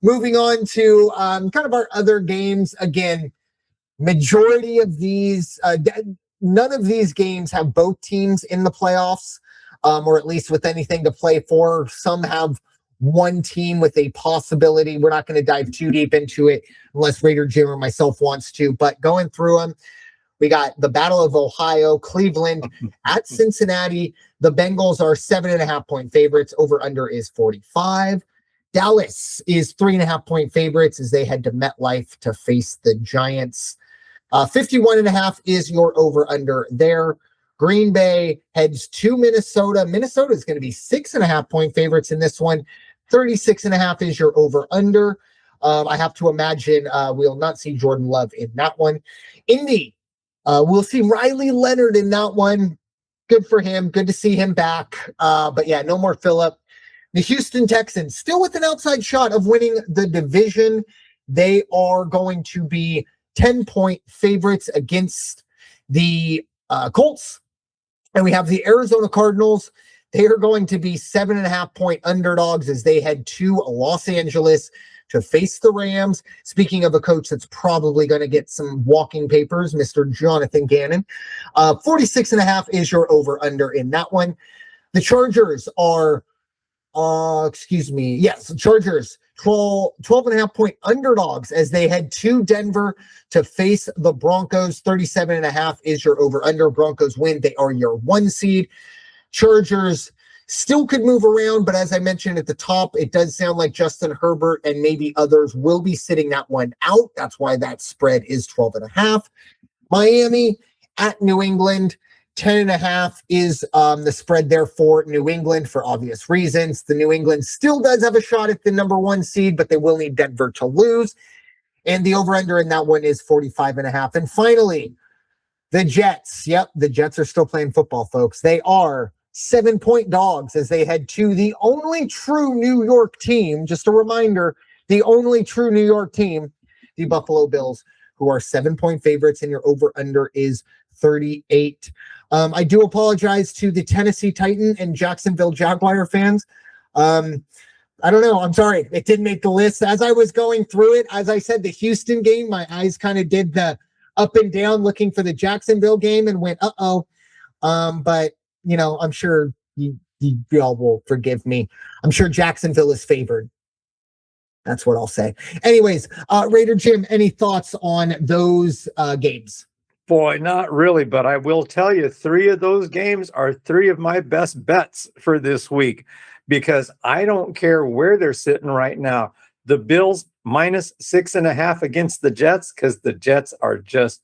moving on to kind of our other games. Again, majority of these, none of these games have both teams in the playoffs, or at least with anything to play for. Some have one team with a possibility. We're not going to dive too deep into it unless Raider Jim or myself wants to, but going through them, we got the Battle of Ohio, Cleveland at Cincinnati. The Bengals are 7.5-point favorites. Over under is 45. Dallas is 3.5-point favorites as they head to MetLife to face the Giants. 51.5 is your over under there. Green Bay heads to Minnesota. Minnesota is going to be 6.5-point favorites in this one. 36.5 is your over under. I have to imagine we'll not see Jordan Love in that one. Indy, we'll see Riley Leonard in that one. Good for him. Good to see him back. But yeah, no more Phillip. The Houston Texans, still with an outside shot of winning the division. They are going to be 10-point favorites against the Colts. And we have the Arizona Cardinals. They are going to be 7.5-point underdogs as they head to Los Angeles to face the Rams. Speaking of a coach that's probably going to get some walking papers, Mr. Jonathan Gannon. 46.5 is your over-under in that one. The Chargers are, Chargers, 12.5-point underdogs as they head to Denver to face the Broncos. 37.5 is your over-under. Broncos win. They are your 1 seed. Chargers still could move around, but as I mentioned at the top, it does sound like Justin Herbert and maybe others will be sitting that one out. That's why that spread is 12.5. Miami at New England, 10.5 is the spread there for New England for obvious reasons. The New England still does have a shot at the number 1 seed, but they will need Denver to lose. And the over-under in that one is 45.5. And finally, the Jets. Yep, the Jets are still playing football, folks. They are 7-point dogs as they head to the only true New York team. Just a reminder, the only true New York team, the Buffalo Bills, who are 7-point favorites, and your over-under is 38. I do apologize to the Tennessee Titan and Jacksonville Jaguar fans. I don't know. I'm sorry. It didn't make the list. As I was going through it, as I said, the Houston game, my eyes kind of did the up and down looking for the Jacksonville game and went, uh-oh. But, you know, I'm sure you all will forgive me. I'm sure Jacksonville is favored. That's what I'll say. Anyways, Raider Jim, any thoughts on those games? Boy, not really, but I will tell you 3 of those games are 3 of my best bets for this week because I don't care where they're sitting right now. The Bills minus 6.5 against the Jets because the Jets are just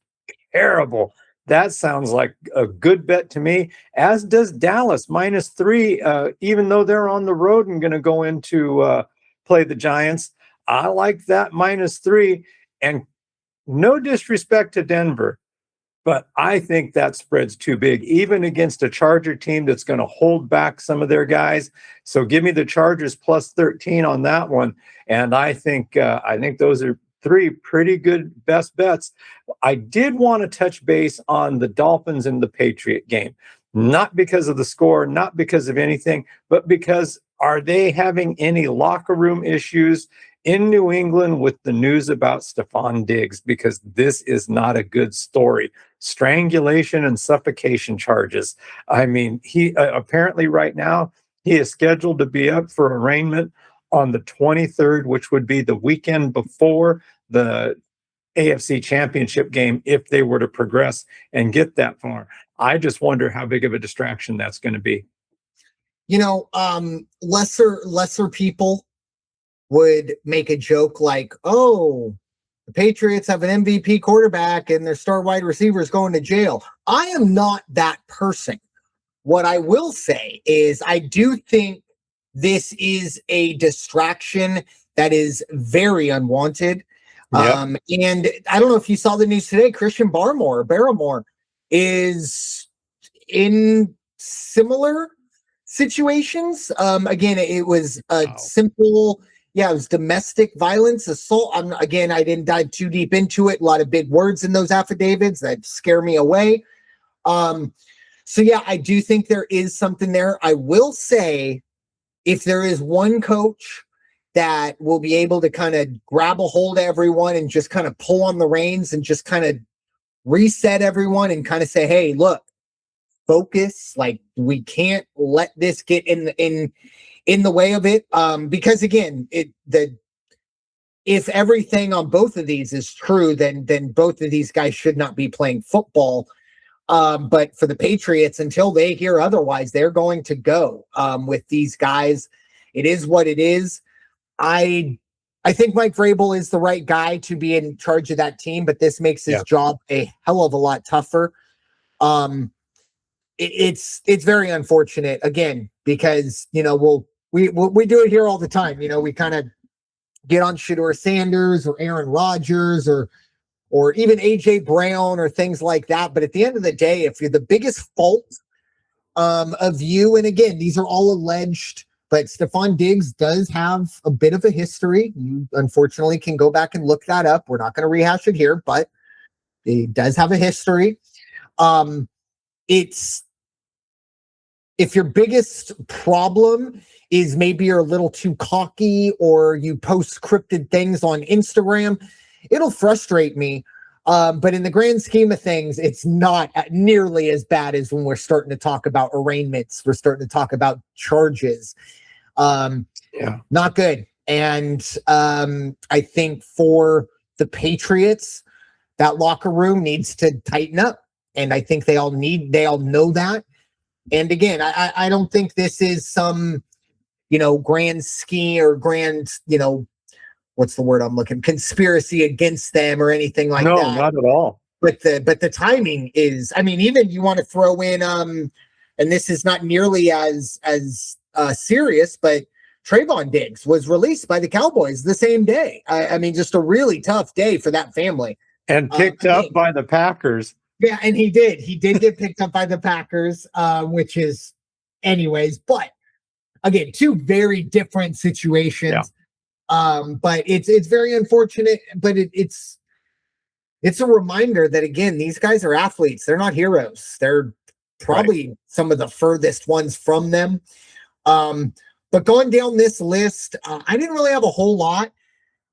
terrible. That sounds like a good bet to me, as does Dallas minus 3, even though they're on the road and going to go into play the Giants. I like that minus 3, and no disrespect to Denver, but I think that spread's too big, even against a Charger team that's going to hold back some of their guys. So give me the Chargers plus 13 on that one. And I think those are 3 pretty good best bets. I did want to touch base on the Dolphins and the Patriot game, not because of the score, not because of anything, but because are they having any locker room issues in New England with the news about Stefon Diggs? Because this is not a good story. Strangulation and suffocation charges. I mean, he apparently right now he is scheduled to be up for arraignment on the 23rd, which would be the weekend before the AFC Championship game if they were to progress and get that far. I just wonder how big of a distraction that's going to be. You know, lesser people would make a joke like, oh, the Patriots have an MVP quarterback and their star wide receiver is going to jail. I am not that person. What I will say is I do think this is a distraction that is very unwanted. Yep. And I don't know if you saw the news today, Christian Barmore is in similar situations. Again, it was a simple, it was domestic violence, assault. I didn't dive too deep into it. A lot of big words in those affidavits that scare me away. So yeah, I do think there is something there. I will say, if there is one coach that will be able to kind of grab a hold of everyone and just kind of pull on the reins and just kind of reset everyone and kind of say, hey, look, focus. Like, we can't let this get in the way of it. Because again, if everything on both of these is true, then both of these guys should not be playing football. But for the Patriots, until they hear otherwise, they're going to go with these guys. It is what it is. I think Mike Vrabel is the right guy to be in charge of that team, but this makes his job a hell of a lot tougher. It's very unfortunate, again, because we do it here all the time. We kind of get on Shedeur Sanders or Aaron Rodgers or even AJ Brown or things like that. But at the end of the day, if you're the biggest fault of you, and again, these are all alleged, but Stefon Diggs does have a bit of a history. You unfortunately can go back and look that up. We're not going to rehash it here, but he does have a history. If your biggest problem is maybe you're a little too cocky or you post scripted things on Instagram, it'll frustrate me. But in the grand scheme of things, it's not nearly as bad as when we're starting to talk about arraignments. We're starting to talk about charges. Not good. And I think for the Patriots, that locker room needs to tighten up. And I think they all know that. And again, I don't think this is some, grand scheme or grand, what's the word I'm looking? Conspiracy against them or anything like that. No, not at all. But the timing is, even you want to throw in, and this is not nearly as serious, but Trayvon Diggs was released by the Cowboys the same day. Just a really tough day for that family. And picked up by the Packers. Yeah, and he did. He did get picked up by the Packers, which is, anyways. But again, two very different situations. Yeah. But it's very unfortunate. But it's a reminder that, again, these guys are athletes. They're not heroes. They're probably some of the furthest ones from them. But going down this list, I didn't really have a whole lot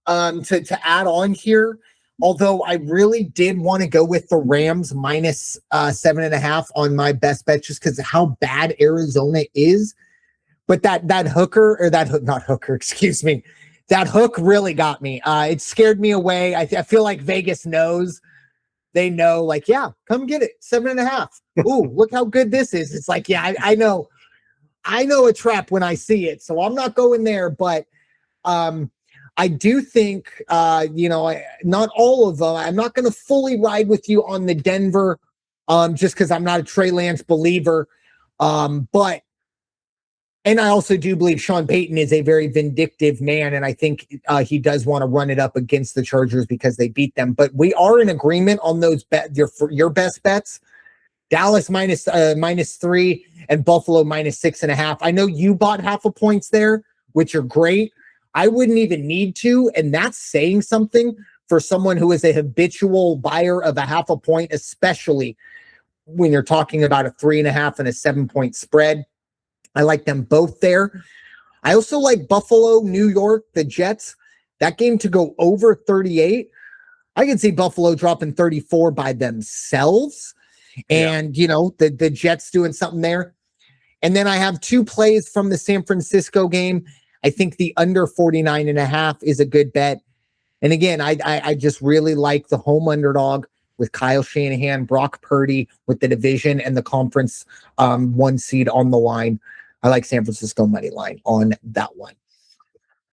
to add on here. Although I really did want to go with the Rams minus 7.5 on my best bet, just because of how bad Arizona is. But that hooker, or not hooker, excuse me, that hook really got me. It scared me away. I feel like Vegas knows. They know, like, yeah, come get it, 7.5. Ooh, look how good this is. It's like, yeah, I know a trap when I see it, so I'm not going there. But I do think, not all of them. I'm not going to fully ride with you on the Denver, just because I'm not a Trey Lance believer. And I also do believe Sean Payton is a very vindictive man, and I think he does want to run it up against the Chargers because they beat them. But we are in agreement on those your best bets. Dallas minus 3 and Buffalo minus 6.5. I know you bought half a points there, which are great. I wouldn't even need to, and that's saying something for someone who is a habitual buyer of a half a point, especially when you're talking about a 3.5 and a 7-point spread. I like them both there. I also like Buffalo, New York, the Jets. That game to go over 38. I can see Buffalo dropping 34 by themselves, and the Jets doing something there. And then I have two plays from the San Francisco game. I think the under 49.5 is a good bet. And again, I just really like the home underdog with Kyle Shanahan, Brock Purdy with the division and the conference 1 seed on the line. I like San Francisco money line on that one.